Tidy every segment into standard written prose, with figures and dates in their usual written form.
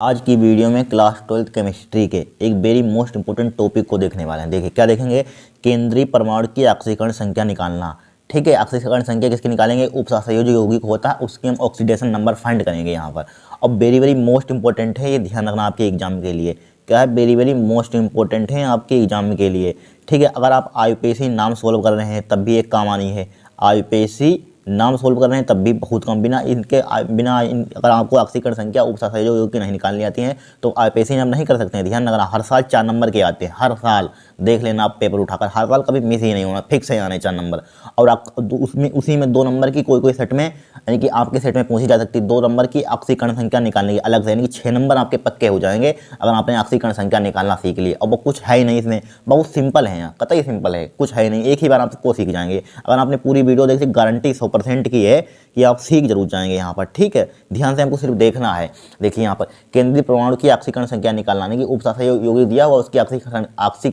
आज की वीडियो में क्लास 12th केमिस्ट्री के एक वेरी मोस्ट इंपोर्टेंट टॉपिक को देखने वाले हैं। देखिए क्या देखेंगे, केंद्रीय परमाणु की ऑक्सीकरण संख्या निकालना। ठीक है, ऑक्सीकरण संख्या किसकी निकालेंगे? उपसहसंयोजक यौगिक होता है, उसकी हम ऑक्सीडेशन नंबर फाइंड करेंगे यहाँ पर। अब वेरी वेरी मोस्ट इंपॉर्टेंट है, ये ध्यान रखना आपके एग्जाम के लिए। क्या है? वेरी वेरी मोस्ट इंपॉर्टेंट है आपके एग्जाम के लिए। ठीक है, अगर आप आईयूपीएसी नाम सोल्व कर रहे हैं तब भी एक काम आनी है। आईयूपीएसी नाम सोल्व कर रहे हैं तब भी बहुत कम, अगर आपको ऑक्सीकरण संख्या उपसहसंयोजक यौगिक की नहीं निकालनी आती है तो आईयूपीएसी नाम नहीं कर सकते हैं। ध्यान रखना, हर साल 4 नंबर के आते हैं, हर साल देख लेना आप पेपर उठाकर, हर साल कभी मिस ही नहीं होना, फिक्स है आने 4 नंबर। और आप उसमें उसी में 2 नंबर की कोई सेट में, यानी कि आपके सेट में पूछी जा सकती है 2 नंबर की ऑक्सीकरण संख्या निकालने की अलग से, यानी कि 6 नंबर आपके पक्के हो जाएंगे अगर आपने ऑक्सीकरण संख्या निकालना सीख ली। और वो कुछ है ही नहीं इसमें, बहुत सिंपल है, यहाँ कतई सिंपल है, कुछ है नहीं, एक ही बार आपको सीख जाएंगे। अगर आपने पूरी वीडियो देखी, गारंटी 100% की है कि आप सीख जरूर जाएंगे यहाँ पर। ठीक है, ध्यान से हमको सिर्फ देखना है। देखिए यहाँ पर केंद्रीय परमाणु की ऑक्सीकरण संख्या निकालना, यानी कि उपसहसंयोजक यौगिक दिया हुआ, उसकी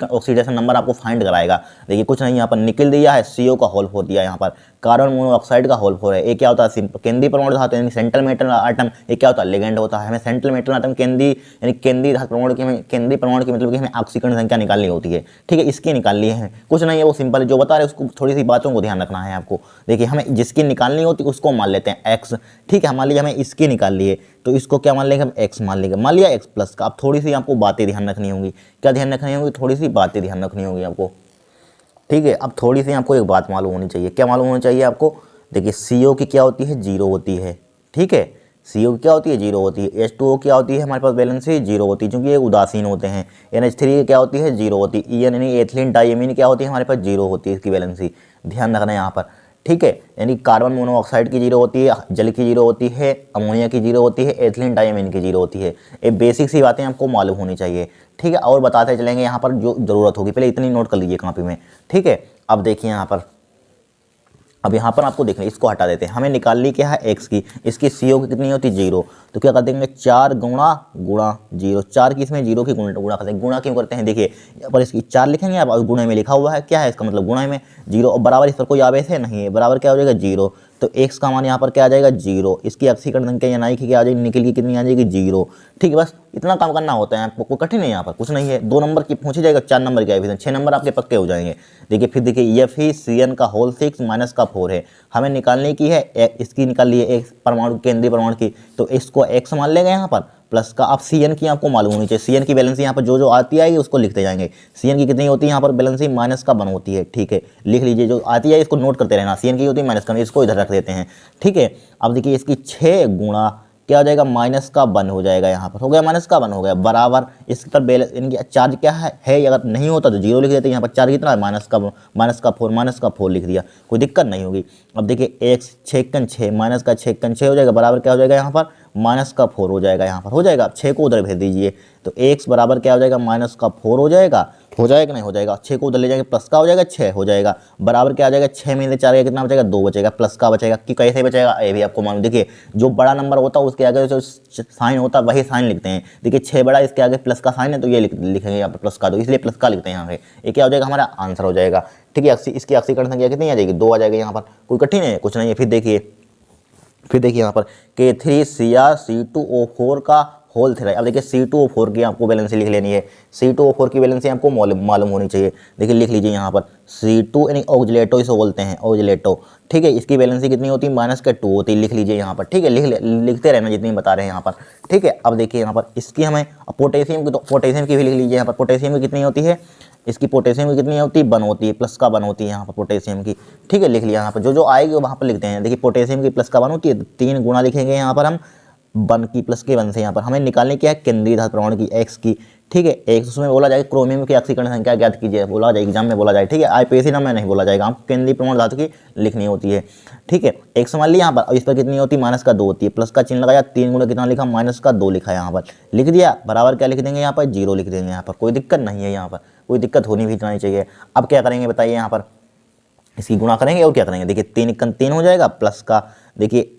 ऑक्सीडेशन नंबर आपको फाइंड कराएगा। देखिए कुछ नहीं, यहाँ पर निकल दिया है, CO का होल 4 दिया है, यहाँ पर कार्बन मोनोऑक्साइड का होल 4 है। ये क्या होता है? केंद्रीय परमाणु धातु यानी सेंट्रल मेटल आइटम। ये क्या होता है? लिगेंड होता है। हमें सेंट्रल मेटल आइटम केंद्रीय धातु परमाणु की, केंद्रीय परमाणु की मतलब कि हमें ऑक्सीकरण संख्या निकालनी होती है। ठीक है, इसकी निकाल ली है, कुछ नहीं है, वो सिंपल है, जो बता रहे उसको थोड़ी सी बातों को ध्यान रखना है आपको। देखिए हमें जिसकी निकालनी होती है उसको मान लेते हैं x। ठीक है, मान लीजिए हमें इसकी निकाल लिए तो इसको क्या मान लेंगे हम? x मान लेंगे, मान लिया x प्लस का। अब थोड़ी सी आपको बातें ध्यान रखनी होंगी। क्या ध्यान रखनी होगी? थोड़ी सी बातें ध्यान रखनी होगी आपको। ठीक है, अब थोड़ी सी आपको एक बात मालूम होनी चाहिए। क्या मालूम होनी चाहिए आपको? देखिए CO की क्या होती है? 0 होती है। ठीक है, CO की क्या होती है? 0 होती है। H2O क्या होती है? हमारे पास बैलेंस ही 0 होती है, क्योंकि ये उदासीन होते हैं। NH3 क्या होती है? 0 होती है। EN यानी एथिलीन डाइमीन क्या होती है? हमारे पास 0 होती है, इसकी बैलेंस ही ध्यान रखना है यहाँ पर। ठीक है, यानी कार्बन मोनोऑक्साइड की 0 होती है, जल की 0 होती है, अमोनिया की 0 होती है, एथिलीन डाइमीन की 0 होती है। ये बेसिक सी बातें आपको मालूम होनी चाहिए। ठीक है, और बताते चलेंगे यहाँ पर जो ज़रूरत होगी, पहले इतनी नोट कर लीजिए कॉपी में। ठीक है, अब देखिए यहाँ पर, अब यहाँ पर आपको देखना, इसको हटा देते हैं। हमें निकालनी क्या है? x की। इसकी CO की कितनी होती है? 0। तो क्या कर देंगे? 4 गुणा 0। 4 की इसमें 0 की गुणा करते हैं। गुणा क्यों करते हैं? देखिए यहाँ पर इसकी 4 लिखेंगे आप, और गुणा में लिखा हुआ है, क्या है इसका मतलब? गुणा में 0, और बराबर इस पर कोई आवेश है नहीं है, बराबर क्या हो जाएगा? 0। तो x का मान यहाँ पर क्या आ जाएगा? 0। इसकी ऑक्सीकरण संख्या यानी कि क्या आ जाएगी? निकल की कितनी आ जाएगी? 0। ठीक है, बस इतना काम करना होता है आपको, कोई कठिन है यहाँ पर, कुछ नहीं है। 2 नंबर की पूछी जाएगा, 4 नंबर की आएगी, 6 नंबर आपके पक्के हो जाएंगे। देखिए फिर देखिए FeCN का होल 6 माइनस का 4 है, हमें निकालने की है। इसकी निकाल लिए एक परमाणु, केंद्रीय परमाणु की, तो इसको x मान लेंगे यहाँ पर, प्लस का। अब CN की आपको मालूम होनी चाहिए। CN की बैलेंस यहाँ पर जो आती आएगी उसको लिखते जाएंगे। CN की कितनी होती है? यहाँ पर बैलेंस माइनस का 1 होती है। ठीक है, लिख लीजिए, जो आती है इसको नोट करते रहना। CN की होती है माइनस का, इसको इधर रख देते हैं। ठीक है, अब देखिए इसकी 6 गुणा क्या हो जाएगा? माइनस का 1 हो जाएगा, यहाँ पर हो गया माइनस का 1 हो गया, बराबर इस पर बैलेंस, इनकी चार्ज क्या है, अगर नहीं होता तो 0 लिख देते हैं। यहाँ पर चार्ज कितना है? माइनस का 4 लिख दिया, कोई दिक्कत नहीं होगी। अब देखिए x 6 माइनस का 6 हो जाएगा, बराबर क्या हो जाएगा? यहाँ पर माइनस का 4 हो जाएगा, यहाँ पर हो जाएगा। 6 को उधर भेज दीजिए, तो x बराबर क्या हो जाएगा? माइनस का 4 हो जाएगा नहीं हो जाएगा? 6 को उधर ले जाएंगे, प्लस का हो जाएगा, 6 हो जाएगा, बराबर क्या आ जाएगा? 6 में से 4 गया, कितना बचेगा? 2 बचेगा, प्लस का बचेगा। कि कैसे बचेगा ये भी आपको मालूम। देखिए जो बड़ा नंबर होता है उसके आगे जो साइन होता है वही साइन लिखते हैं। देखिए 6 बड़ा, इसके आगे प्लस का साइन है तो ये लिखेंगे यहाँ पर प्लस का, तो इसलिए प्लस का लिखते हैं यहाँ पे। ये क्या हो जाएगा? हमारा आंसर हो जाएगा। ठीक है, इसकी ऑक्सीकरण संख्या कितनी आ जाएगी? 2 आ जाएगी यहाँ पर, कोई कठिन है? कुछ नहीं है। फिर देखिए यहाँ पर K3Cr2O4 का होल 3। अब देखिए C2O4 की आपको बैलेंस लिख लेनी है। C2O4 की बैलेंस आपको मालूम होनी चाहिए। देखिए लिख लीजिए यहाँ पर C2 यानी ऑक्जिलेटो इसको बोलते हैं, ऑक्जिलेटो। ठीक है, इसकी बैलेंस कितनी होती है? -2 होती है, लिख लीजिए यहाँ पर। ठीक है, लिखते रहना जितनी बता रहे हैं यहाँ पर। ठीक है, अब देखिए यहाँ पर इसकी हमें पोटेशियम की, तो पोटेशियम की भी लिख लीजिए यहाँ पर। पोटेशियम की कितनी होती है? इसकी पोटेशियम की कितनी होती है? 1 होती है, प्लस का 1 होती है यहाँ पर पोटेशियम की। ठीक है, लिख लिया यहाँ पर, जो आएगी वहाँ पर लिखते हैं। देखिए पोटेशियम की प्लस का 1 होती है, 3 गुणा लिखेंगे यहाँ पर हम 1 की, प्लस के 1 से। यहाँ पर हमें निकालने क्या है? केंद्रीय धातु परमाणु की x की। ठीक है, एक उसमें बोला जाएगा क्रोमियम की ऑक्सीकरण संख्या ज्ञात कीजिए, बोला जाए एग्जाम में बोला जाए। ठीक है, आईपीएसी नाम में नहीं बोला जाएगा, आपको केंद्रीय परमाणु धातु की लिखनी होती है। ठीक है, x मान लिया यहाँ पर, और इस पर कितनी होती है? -2 होती है, प्लस का चिन्ह लगाया, 3 गुणा कितना लिखा? -2 लिखा यहाँ पर, लिख दिया, बराबर क्या लिख देंगे? यहाँ पर 0 लिख देंगे यहाँ पर, कोई दिक्कत नहीं है, यहाँ पर कोई दिक्कत होनी भी नहीं चाहिए। अब क्या करेंगे बताइए? यहाँ पर इसकी गुणा करेंगे और क्या करेंगे? देखिए 3 हो जाएगा, प्लस का देखिए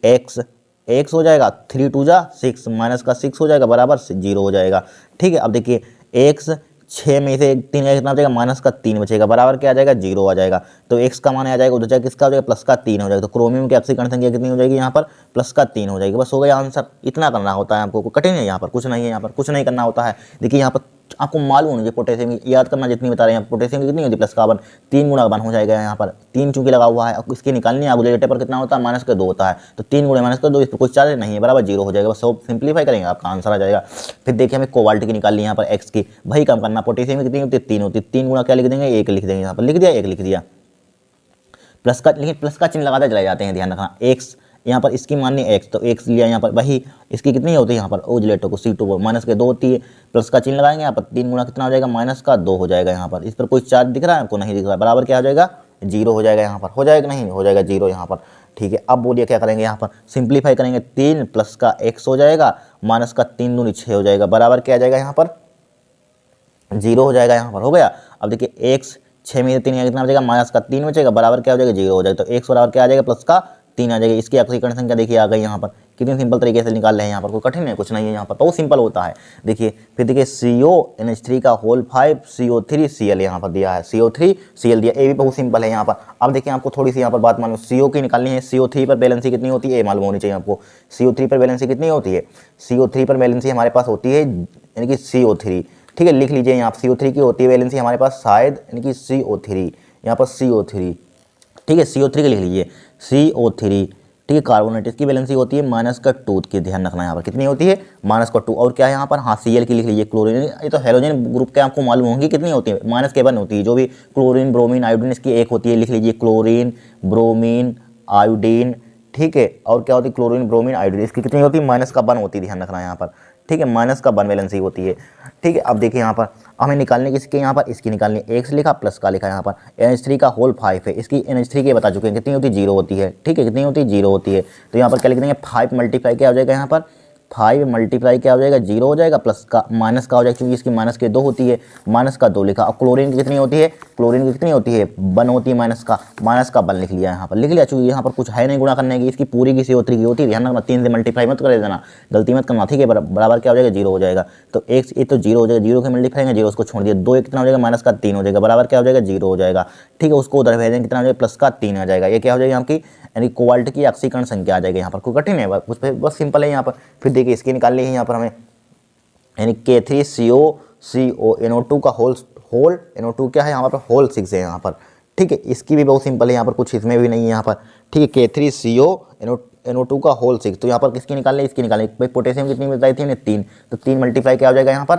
x हो जाएगा, 3 2 जा 6, माइनस का 6 हो जाएगा, बराबर 0 हो जाएगा। ठीक है, अब देखिए x छः में से 3 का कितना हो जाएगा, माइनस का 3 बचेगा, बराबर क्या आ जाएगा, 0 आ जाएगा। तो x का मान आ जाएगा, उधर जाएगा किसका हो जाएगा, प्लस का 3 हो जाएगा। तो क्रोमियम की ऑक्सीकरण संख्या कितनी हो जाएगी यहाँ पर, प्लस का 3 हो जाएगी। बस हो गया आंसर। इतना करना होता है आपको, कठिन है यहाँ पर कुछ नहीं है, यहाँ पर कुछ नहीं करना होता है। देखिए यहाँ पर आपको मालूम होना चाहिए पोटेशियम की, याद करना जितनी बता रहे हैं। पोटेशियम की कितनी होती है, प्लस का 1, 3 गुणा 1 हो जाएगा। यहाँ पर 3 चूंकि लगा हुआ है, इसकी निकालनी है, आगुलेटर पर कितना होता है, माइनस का 2 होता है। तो 3 गुणा माइनस का 2, इस पर कुछ चार्ज नहीं है, बराबर 0 हो जाएगा। बस सब सिंप्लीफाई करेंगे, आपका आंसर आ जाएगा। फिर देखिए हमें कोबाल्ट की निकालनी है, यहाँ पर एक्स की, वही कम करना। पोटेशियम की कितनी होती है, 3 होती है। 3 गुणा क्या लिख देंगे, 1 लिख देंगे। यहाँ पर लिख दिया, 1 लिख दिया। प्लस का, लेकिन प्लस का चिन्ह लगाते चले जाते हैं, ध्यान रखना। एक्स यहाँ पर इसकी माननी एक्स, तो एक्स लिया यहाँ पर, वही इसकी कितनी होती है यहाँ पर, ओजिलेटो को C2 माइनस के 2 होती है। प्लस का चिन्ह लगाएंगे यहाँ पर, 3 गुणा कितना हो जाएगा, माइनस का 2 हो जाएगा। यहाँ पर इस पर कोई चार्ज दिख रहा है आपको, नहीं दिख रहा है, बराबर क्या हो जाएगा, 0 हो जाएगा। यहाँ पर हो जाएगा, नहीं हो जाएगा 0 यहाँ पर। ठीक है, अब बोलिए क्या करेंगे, यहाँ पर सिंप्लीफाई करेंगे। 3 प्लस का x हो जाएगा, माइनस का 3 दूनी 6 हो जाएगा, बराबर क्या आ जाएगा, यहाँ पर 0 हो जाएगा। यहाँ पर हो गया। अब देखिए x 6 में से 3 कितना बचेगा, माइनस का 3 बचेगा, बराबर क्या हो जाएगा, 0 हो जाएगा। तो x बराबर क्या आ जाएगा, प्लस का 3 आ जाएगा। इसकी ऑक्सीकरण संख्या देखिए आ गई यहाँ पर। कितनी सिंपल तरीके से निकाल रहे हैं, यहाँ पर कोई कठिन है कुछ नहीं है, यहाँ पर बहुत सिंपल होता है। देखिए फिर देखिए CONH3 का होल 5 CO3 Cl यहाँ पर दिया है, CO3 Cl दिया, ये भी बहुत सिंपल है यहाँ पर। अब देखिए आपको थोड़ी सी यहाँ पर बात मालूम, CO की निकालनी है। CO3 पर बैलेंसी कितनी होती है, ये मालूम होनी चाहिए आपको। CO3 पर बैलेंसी कितनी होती है, CO3 पर बैलेंसी हमारे पास होती है यानी कि CO3। ठीक है, लिख लीजिए यहाँ CO3 की होती है बैलेंसी हमारे पास शायद यानी कि CO3, यहाँ पर CO3। ठीक है, CO3 की लिख लीजिए CO3। ठीक है, कार्बोनेट इसकी बैलेंसी होती है माइनस का 2 की, ध्यान रखना यहाँ पर कितनी होती है, माइनस का 2। और क्या है यहाँ पर, हाँ Cl की लिख लीजिए। क्लोरीन, ये तो हेलोजन ग्रुप के आपको मालूम होंगी कितनी होती है, माइनस के 1 होती है। जो भी क्लोरीन ब्रोमीन आयोडीन इसकी 1 होती है, लिख लीजिए क्लोरीन ब्रोमीन आयोडीन। ठीक है, और क्या होती है, क्लोरीन ब्रोमीन आयोडीन, इसकी कितनी होती है, माइनस का 1 होती है, ध्यान रखना यहाँ पर। ठीक है, माइनस का 1 बैलेंसी होती है। ठीक है, अब देखिए यहाँ पर हमें निकालने किसके, यहाँ पर इसकी निकालनी, एक्स लिखा प्लस का लिखा यहाँ पर। NH3 का होल 5 है, इसकी NH3 के बता चुके हैं कितनी होती है, 0 होती है। ठीक है, कितनी होती है, 0 होती है। तो यहाँ पर क्या लिख देंगे, 5 मल्टीप्लाई क्या हो जाएगा, यहाँ पर 5 मल्टीप्लाई क्या हो जाएगा, 0 हो जाएगा, प्लस का माइनस का हो जाएगा, क्योंकि इसकी माइनस के 2 होती है, माइनस का 2 लिखा। अब क्लोरीन की कितनी होती है, क्लोरीन की कितनी होती है, 1 होती है, माइनस का 1 लिख लिया यहाँ पर, लिख लिया। चूंकि यहाँ पर कुछ है नहीं गुणा करने की, इसकी पूरी की CO3 की होती है, ध्यान रखना। 3 से मल्टीप्लाई मत कर देना, गलती मत करना। ठीक है, बराबर क्या हो जाएगा, 0 हो जाएगा। तो एक ये तो 0 हो जाएगा, 0 के मल्टीप्लाई करेंगे, 0 उसको छोड़ दिया, 2 कितना हो जाएगा, माइनस का 3 हो जाएगा, बराबर क्या हो जाएगा, 0 हो जाएगा। ठीक है, उसको उधर भेजेंगे, कितना हो जाएगा, प्लस का 3 आ जाएगा। ये क्या हो जाएगा आपकी, यानी कोबाल्ट की ऑक्सीकरण संख्या आ जाएगी। यहाँ पर कोई कठिन है, बस सिंपल है यहाँ पर। फिर देखिए इसकी निकालनी है यहाँ पर हमें, यानी K3COCONO2 का होल NO2 क्या है यहाँ पर, होल 6 है यहाँ पर। ठीक है, इसकी भी बहुत सिंपल है, यहाँ पर कुछ इसमें भी नहीं है यहाँ पर। ठीक है, K3CONO2 का होल 6। तो यहाँ पर किसकी निकालनी है, इसकी निकालनी। भाई पोटेशियम कितनी बताई थी, 3, तो 3 मल्टीप्लाई क्या हो जाएगा यहाँ पर,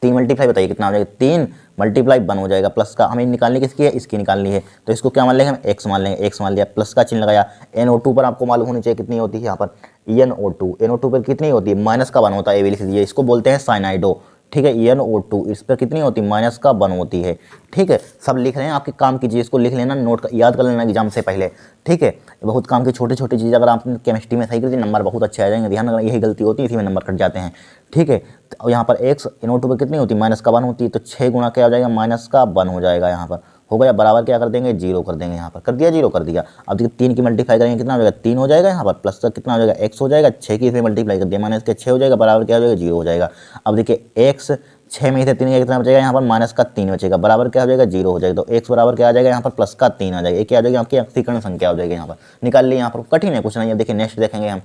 3 मल्टीप्लाई बताइए कितना हो जाएगा, 3 मल्टीप्लाई 1 हो जाएगा। प्लस का हमें निकालनी किसकी है, इसकी निकालनी है। तो इसको क्या मान लेंगे हम, एक्स मान लेंगे, एक्स मान लिया, प्लस का चिन्ह लगाया। NO2 पर आपको मालूम होनी चाहिए कितनी होती है यहाँ पर, NO2 पर कितनी होती है, माइनस का 1 होता है, ये भी लिख दीजिए। इसको बोलते हैं साइनाइडो। ठीक है, NO2 इस पर कितनी होती है, माइनस का 1 होती है। ठीक है, सब लिख रहे हैं, आपके काम कीजिए, इसको लिख लेना, नोट याद कर लेना एग्जाम से पहले। ठीक है, बहुत काम की छोटी छोटी चीज़ अगर आप केमिस्ट्री में सही कर दी, नंबर बहुत अच्छे आ जाएंगे। ध्यान रखना, यही गलती होती है, इसी में नंबर कट जाते हैं। ठीक है, तो यहाँ पर एक्स NO2 पर कितनी होती है, माइनस का 1 होती है। तो 6 गुणा क्या हो जाएगा, माइनस का 1 हो जाएगा यहाँ पर, हो गया। बराबर क्या कर देंगे, 0 कर देंगे। यहाँ पर कर दिया, 0 कर दिया। अब देखिए 3 की मल्टीप्लाई करेंगे, कितना हो जाएगा, 3 हो जाएगा यहाँ पर, प्लस का कितना हो जाएगा, x हो जाएगा। 6 की इसमें मल्टीप्लाई कर दिया, माइनस के 6 हो जाएगा, बराबर क्या हो जाएगा, 0 हो जाएगा। अब देखिए x 6 में से 3 का कितना बचेगा, यहाँ पर माइनस का 3 बचेगा, बराबर क्या हो जाएगा, 0 हो जाएगा। तो x बराबर क्या आ जाएगा, यहाँ पर प्लस का 3 आ जाएगा। ये क्या आ जाएगी, आपकी ऑक्सीकरण संख्या हो जाएगी। यहाँ पर निकाल ली, यहाँ पर कठिन है कुछ नहीं है। देखिए नेक्स्ट देखेंगे हम।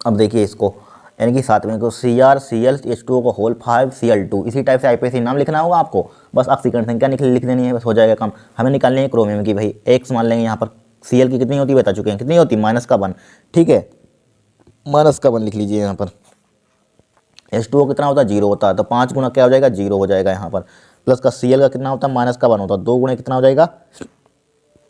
अब देखिए इसको, यानी कि 7वें को CrClH2O को होल 5 Cl2, इसी टाइप से IPC नाम लिखना होगा आपको। बस ऑक्सीकरण संख्या लिख देनी है, बस हो जाएगा काम। हमें निकालनी है क्रोमियम की। भाई एक्स मान लेंगे यहाँ पर, Cl की कितनी होती है बता चुके हैं, कितनी होती है, माइनस का 1। ठीक है, माइनस का 1 लिख लीजिए यहाँ पर। H2O कितना होता है, 0 होता है। तो 5 गुना क्या हो जाएगा, 0 हो जाएगा यहाँ पर। प्लस का Cl का कितना होता है, माइनस का 1 होता है। 2 गुणे कितना हो जाएगा,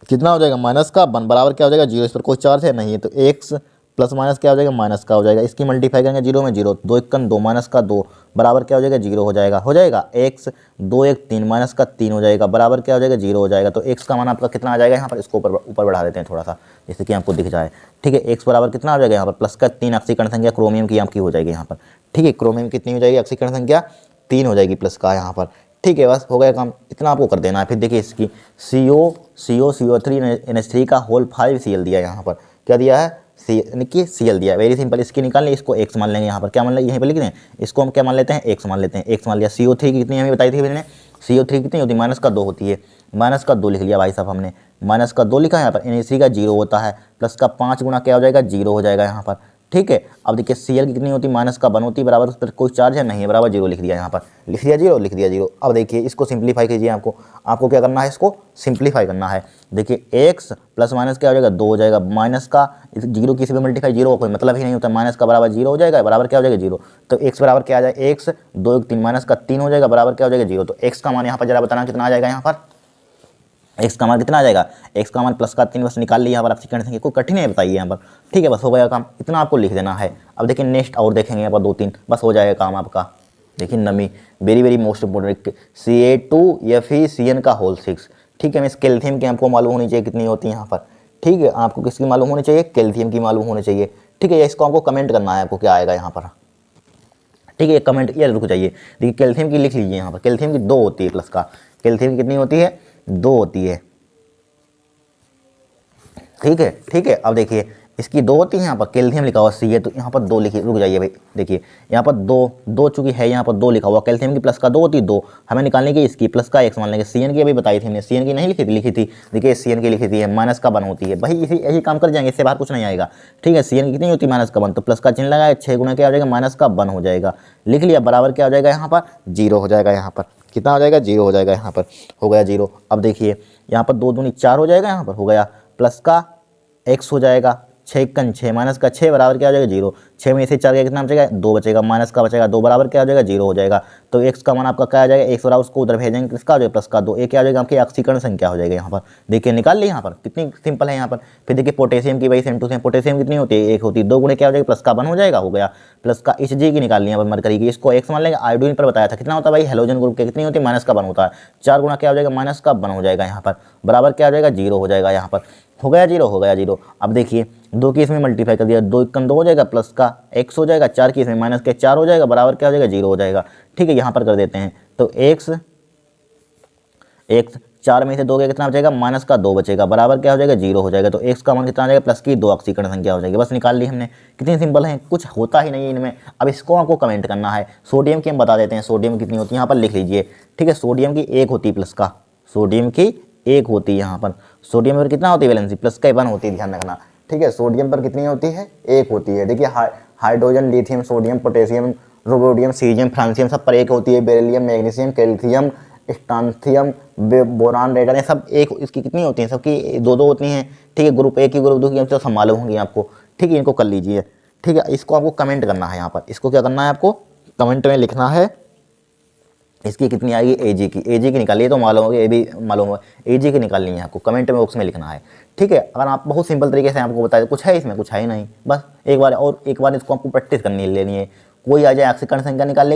कितना हो जाएगा, माइनस का 1, बराबर क्या हो जाएगा, 0। इस पर कोई चार्ज है नहीं है, तो x प्लस माइनस क्या हो जाएगा, माइनस का हो जाएगा। इसकी मल्टीप्लाई करेंगे 0 में 0, 2 1 2 माइनस का 2, बराबर क्या हो जाएगा, 0 हो जाएगा। हो जाएगा x 2 1 3 माइनस का 3 हो जाएगा, बराबर क्या हो जाएगा, 0 हो जाएगा। तो x का मान आपका कितना आ जाएगा यहाँ पर, इसको ऊपर बढ़ा देते हैं थोड़ा सा, जैसे कि आपको दिख जाए। ठीक है, x बराबर कितना हो जाएगा यहाँ पर, प्लस का 3 ऑक्सीकरण संख्या क्रोमियम की आपकी हो जाएगी यहाँ पर। ठीक है, क्रोमियम कितनी हो जाएगी, ऑक्सीकरण संख्या 3 हो जाएगी प्लस का यहाँ पर। ठीक है, बस हो गया काम, इतना आपको कर देना है। फिर देखिए इसकी CO3NH3 का होल 5 Cl दिया है यहाँ पर, क्या दिया है, सी यानी कि Cl दिया है, वेरी सिंपल। इसकी निकालनी, इसको x मान लेंगे यहाँ पर, क्या मान लेंगे, यहीं पर लिख दें, इसको हम क्या मान लेते हैं, x मान लेते हैं, x मान लिया। CO3 की कितनी हमें बताई थी मैंने, CO3 कितनी होती है, -2 होती है, -2 लिख लिया भाई साहब हमने, -2 लिखा है यहाँ पर। NaC का 0 होता है, प्लस का 5 गुना क्या हो जाएगा, 0 हो जाएगा यहाँ पर, ठीक है। अब देखिए Cl की कितनी होती है, -1 होती है, बराबर उस पर कोई चार्ज है नहीं है, बराबर 0 लिख दिया यहाँ पर, लिख दिया 0, लिख दिया 0। अब देखिए इसको सिंप्लीफाई कीजिए, आपको क्या करना है, इसको सिंप्लीफाई करना है। देखिए x प्लस माइनस क्या हो जाएगा, 2 हो जाएगा, माइनस का 0 किसी पे मल्टीप्लाई, 0 का कोई मतलब ही नहीं होता, माइनस का बराबर 0 हो जाएगा, बराबर क्या हो जाएगा 0। तो x बराबर क्या आ जाएगा, x 2 1 3 माइनस का 3 हो जाएगा, बराबर क्या हो जाएगा 0। तो x का मान यहाँ पर जरा बताना कितना आ जाएगा, यहाँ पर x का मान कितना आ जाएगा, x का मान प्लस का 3 बस निकाल लिया यहाँ पर आप सेकंड संख्या, कोई कठिन है बताइए यहाँ पर, ठीक है, बस हो गया काम, इतना आपको लिख देना है। अब देखिए नेक्स्ट और देखेंगे यहाँ पर 2-3, बस हो जाएगा काम आपका। देखिए नमी, वेरी मोस्ट इंपॉर्टेंट, Ca2Fe का होल 6, ठीक है। मैं इस कैल्शियम की आपको मालूम होनी चाहिए कितनी होती है यहाँ पर, ठीक है, आपको किसकी मालूम होनी चाहिए, कैल्शियम की मालूम होनी चाहिए, ठीक है। इसको आपको कमेंट करना है, आपको क्या आएगा यहाँ पर, ठीक है, कमेंट ये रुक जाइए। देखिए कैल्शियम की लिख लीजिए यहाँ पर, कैल्शियम की 2 होती है, प्लस का कैल्शियम की कितनी होती है, 2 होती है, ठीक है, ठीक है। अब देखिए इसकी 2 होती है, यहाँ पर कैल्शियम लिखा हुआ Ca, तो यहाँ पर 2 लिखिए, रुक जाइए भाई, देखिए यहाँ पर 2 चूंकि है, यहाँ पर 2 लिखा हुआ, कैल्शियम की प्लस का 2 होती है, 2 हमें निकालने की, इसकी प्लस का x मान लेंगे। Cn की अभी बताई थी हमने, Cn की नहीं लिखी थी, देखिए Cn की लिखी थी है, माइनस का 1 होती है भाई, इसी यही काम कर जाएंगे, इससे बाहर कुछ नहीं आएगा, ठीक है। Cn की कितनी होती है, -1, तो प्लस का चिन्ह लगाए, 6 गुना क्या हो जाएगा, -1 हो जाएगा, लिख लिया, बराबर क्या हो जाएगा यहाँ पर, 0 हो जाएगा, यहाँ पर कितना हो जाएगा, 0 हो जाएगा, यहाँ पर हो गया 0। अब देखिए यहाँ पर 2 दूनी 4 हो जाएगा, यहाँ पर हो गया, प्लस का x हो जाएगा, 6 कन 6 माइनस का 6 बराबर क्या हो जाएगा 0, 6 में से 4 का कितना बचेगा, 2 बचेगा, माइनस का बचेगा 2, बराबर क्या हो जाएगा 0 हो जाएगा। तो x का मान आपका क्या आ जाएगा, x बराबर उसको उधर भेजेंगे, किसका हो जाएगा, प्लस का 2, एक क्या हो जाएगा आपकी ऑक्सीकरण संख्या हो जाएगी यहाँ पर। देखिए निकाल ली यहाँ पर, कितनी सिंपल है यहाँ पर। फिर देखिए पोटेशियम की वही सेम टू सेम, पोटेशियम कितनी होती है, 1 होती है, 2 गुणे क्या हो जाएगा, प्लस का 1 हो जाएगा, हो गया। प्लस का Hg की निकाल ली यहाँ पर, मरकरी की, इसको x मान लेंगे। आयोडीन पर बताया था कितना होता है भाई, हेलोजन ग्रुप के कितनी होती है, -1 होता है, 4 गुना क्या हो जाएगा, -1 हो जाएगा यहाँ पर, बराबर क्या हो जाएगा 0 हो जाएगा, यहाँ पर हो गया 0, हो गया 0। अब देखिए 2 की इसमें मल्टीप्लाई कर दिया, 2 1 2 हो जाएगा, प्लस का x हो जाएगा, 4 की इसमें माइनस के 4 हो जाएगा, बराबर क्या हो जाएगा 0 हो जाएगा, ठीक है। यहाँ पर कर देते हैं, तो x 4 में से 2 का कितना बचेगा, -2 बचेगा, बराबर क्या हो जाएगा 0 हो जाएगा। तो x का मान कितना आ जाएगा, प्लस की 2 ऑक्सीकरण संख्या हो जाएगी, बस निकाल ली हमने, कितनी सिंपल है, कुछ होता ही नहीं है इनमें। अब इसको आपको कमेंट करना है। सोडियम की हम बता देते हैं, सोडियम कितनी होती है, यहाँ पर लिख लीजिए, ठीक है। सोडियम की 1 होती है, प्लस का सोडियम की 1 होती है, यहाँ पर सोडियम पर कितना होती है वैलेंसी, प्लस का 1 होती है, ध्यान रखना, ठीक है। सोडियम पर कितनी होती है, 1 होती है। देखिए hydrogen, lithium, sodium, potassium, rubidium, caesium, francium सब पर 1 होती है, beryllium, magnesium, calcium, strontium, boron, radon, ये सब 1, इसकी कितनी होती हैं, सबकी 2 होती हैं, ठीक है। ग्रुप 1 की, ग्रुप 2 की, तो सब मालूम होंगी आपको, ठीक है। इनको कर लीजिए, ठीक है। इसको आपको कमेंट करना है यहाँ पर, इसको क्या करना है, आपको कमेंट में लिखना है, इसकी कितनी आएगी, Ag की निकालिए, तो मालूम होगी, ये भी मालूम होगा, Ag की निकालनी है आपको, कमेंट में बॉक्स में लिखना है, ठीक है। अगर आप बहुत सिंपल तरीके से आपको बताए, कुछ है इसमें, कुछ है ही नहीं, बस एक बार इसको आपको प्रैक्टिस करनी लेनी है। कोई आ जाए ऑक्सीकरण संख्या निकाल